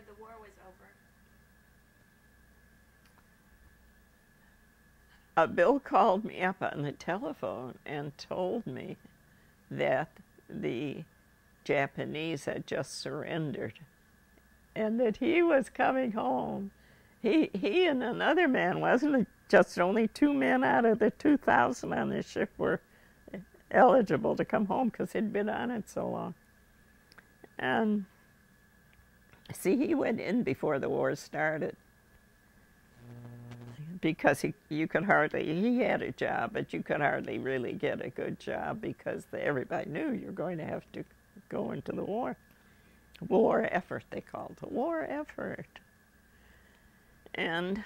heard the war was over? Bill called me up on the telephone and told me that the Japanese had just surrendered and that he was coming home. He and another man, wasn't it? Just only 2 men out of the 2,000 on the ship were eligible to come home because he'd been on it so long. And see, he went in before the war started because he could hardly, he had a job, but you could hardly really get a good job because everybody knew you're going to have to go into the war. War effort, they called it, war effort. And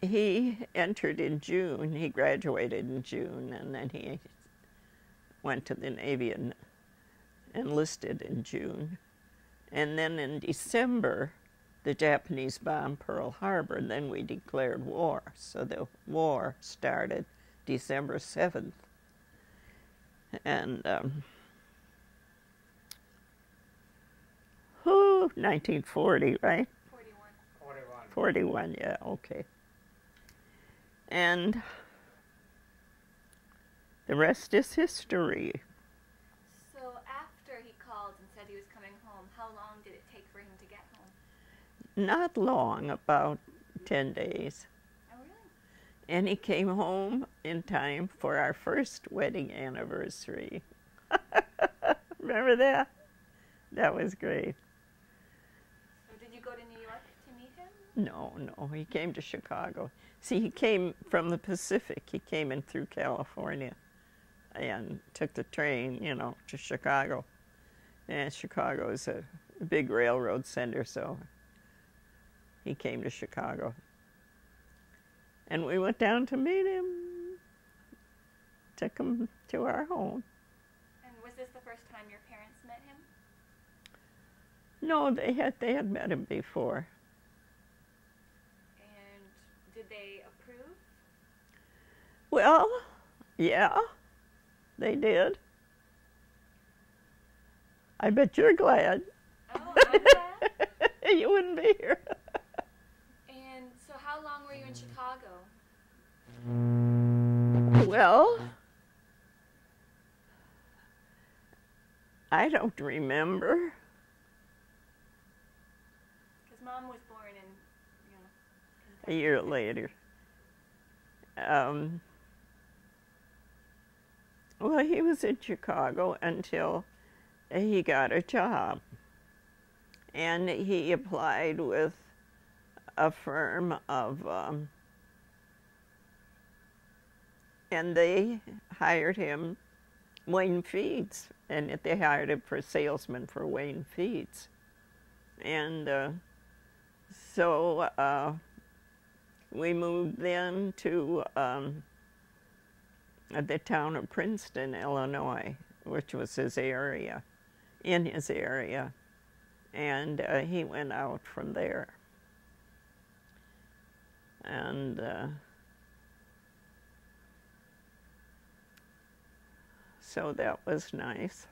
he entered in June, he graduated in June, and then he went to the Navy and enlisted in June. And then in December, the Japanese bombed Pearl Harbor, and then we declared war. So the war started December 7th. And 1940, right? 41, yeah, okay. And the rest is history. So after he called and said he was coming home, how long did it take for him to get home? Not long, about 10 days. Oh, really? And he came home in time for our first wedding anniversary. Remember that? That was great. So did you go to New York to meet him? No, he came to Chicago. See, he came from the Pacific. He came in through California and took the train, you know, to Chicago. And Chicago is a big railroad center, so he came to Chicago. And we went down to meet him, took him to our home. And was this the first time your parents met him? No, they had met him before. And did they approve? Well, yeah, they did. I bet you're glad. Oh, I'm glad. You wouldn't be here. And so how long were you in Chicago? Well, I don't remember. Because Mom was born in, A year later. Well, he was in Chicago until he got a job. And he applied with a firm of, and they hired him, Wayne Feeds, and they hired him for salesman for Wayne Feeds. And so we moved then to the town of Princeton, Illinois, which was his area, in his area. And he went out from there. And so that was nice.